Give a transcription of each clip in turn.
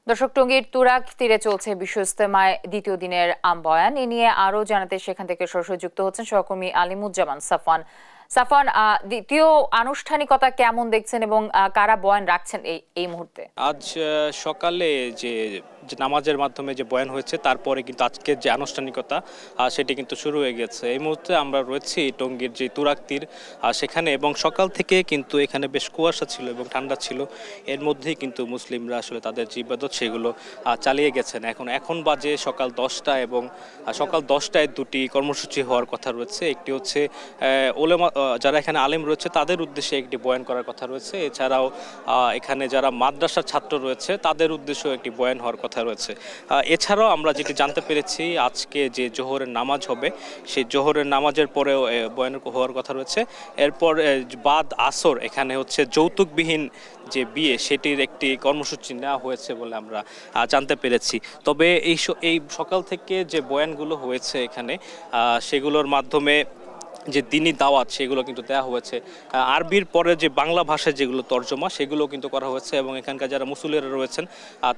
দর্শক, টঙ্গীর তুরাগ তীরে চলছে বিশ্ব ইজতেমায় দ্বিতীয় দিনের বয়ান। এ নিয়ে আরো জানাতে সেখান থেকে সরাসরি যুক্ত হচ্ছেন সহকর্মী আলিমুজ্জামান সাফওয়ান। সাফওয়ান, দ্বিতীয় আনুষ্ঠানিকতা কেমন দেখছেন এবং কারা বয়ান রাখছেন এই মুহূর্তে? আজ সকালে যে নামাজের মাধ্যমে যে বয়ান হয়েছে, তারপরে কিন্তু আজকের যে আনুষ্ঠানিকতা সেটি কিন্তু শুরু হয়ে গেছে। এই মুহূর্তে আমরা রয়েছি টঙ্গীর যে তুরাগ তীর সেখানে, এবং সকাল থেকে কিন্তু এখানে বেশ কুয়াশা ছিল এবং ঠান্ডা ছিল। এর মধ্যেই কিন্তু মুসলিমরা আসলে তাদের যে ইবাদত সেগুলো চালিয়ে গেছেন। এখন বাজে সকাল 10টা, এবং সকাল 10টায় দুটি কর্মসূচি হওয়ার কথা রয়েছে। একটি হচ্ছে ওলেমা, যারা এখানে আলেম রয়েছে তাদের উদ্দেশ্যে একটি বয়ান করার কথা রয়েছে। এছাড়াও এখানে যারা মাদ্রাসার ছাত্র রয়েছে তাদের উদ্দেশ্যেও একটি বয়ান হওয়ার কথা রয়েছে। এছাড়াও আমরা যেটি জানতে পেরেছি, আজকে যে জোহরের নামাজ হবে সেই জোহরের নামাজের পরেও বয়ান হওয়ার কথা রয়েছে। এরপর বাদ আসর এখানে হচ্ছে যৌতুকবিহীন যে বিয়ে সেটির একটি কর্মসূচি নেওয়া হয়েছে বলে আমরা জানতে পেরেছি। তবে এই সকাল থেকে যে বয়ানগুলো হয়েছে এখানে, সেগুলোর মাধ্যমে যে দিনী দাওয়াত সেগুলো কিন্তু দেওয়া হয়েছে। আরবির পরে যে বাংলা ভাষায় যেগুলো তর্জমা সেগুলো কিন্তু করা হয়েছে, এবং এখানকার যারা মুসল্লিরা রয়েছেন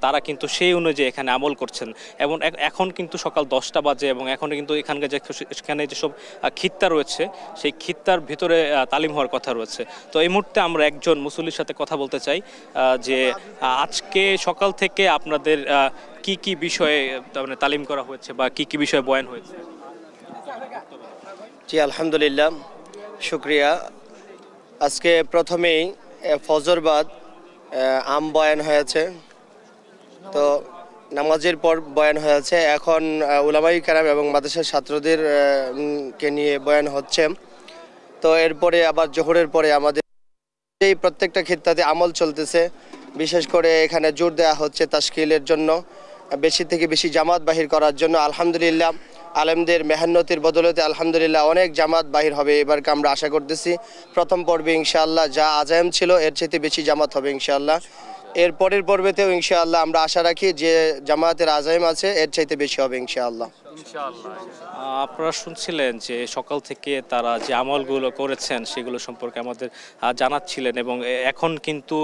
তারা কিন্তু সেই অনুযায়ী এখানে আমল করছেন। এবং এখন কিন্তু সকাল 10টা বাজে, এবং এখন কিন্তু এখানে যেসব খিত্তা রয়েছে সেই খিত্তার ভিতরে তালিম হওয়ার কথা রয়েছে। তো এই মুহূর্তে আমরা একজন মুসল্লির সাথে কথা বলতে চাই যে আজকে সকাল থেকে আপনাদের কি কি বিষয়ে মানে তালিম করা হয়েছে বা কি কি বিষয়ে বয়ান হয়েছে? জি আলহামদুলিল্লাহ, শুক্রিয়া। আজকে প্রথমেই ফজরবাদ বয়ান হয়েছে, তো নামাজের পর বয়ান হয়েছে। এখন উলামাই কেরাম এবং মাদ্রাসার ছাত্রদের কে নিয়ে বয়ান হচ্ছে। তো এরপরে আবার জোহরের পরে আমাদের এই প্রত্যেকটা ক্ষেত্রে আমল চলতেছে। বিশেষ করে এখানে জোর দেওয়া হচ্ছে তাশকিলের জন্য, বেশি থেকে বেশি জামাত বাহির করার জন্য। আলহামদুলিল্লাহ, আলেমদের মেহনতির বদলতে আলহামদুলিল্লাহ অনেক জামাত বাহির হবে এবারকে আমরা আশা করতেছি। প্রথম পর্বে ইনশাআল্লাহ যা আজায়েম ছিল এর চেয়ে বেশি জামাত হবে ইনশাআল্লাহ। এর পরের পর্বেতেও ইনশাআল্লাহ আমরা আশা রাখি যে জামাতের আজায়েম আছে এর চাইতে বেশি হবে ইনশাআল্লাহ। আপনারা শুনছিলেন যে সকাল থেকে তারা যে আমলগুলো করেছেন সেগুলো সম্পর্কে আমাদের জানাচ্ছিলেন, এবং এখন কিন্তু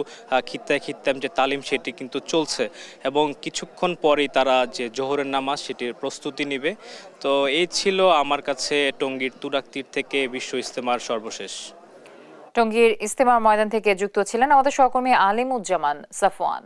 খিত্তায় খিত্তাম যে তালিম সেটি কিন্তু চলছে, এবং কিছুক্ষণ পরেই তারা যে জোহরের নামাজ সেটির প্রস্তুতি নেবে। তো এই ছিল আমার কাছে টঙ্গীর তুরাগ তীর থেকে বিশ্ব ইজতেমার সর্বশেষ। টঙ্গীর ইজতেমার ময়দান থেকে যুক্ত ছিলেন আমাদের সহকর্মী আলিমুজ্জামান সাফওয়ান।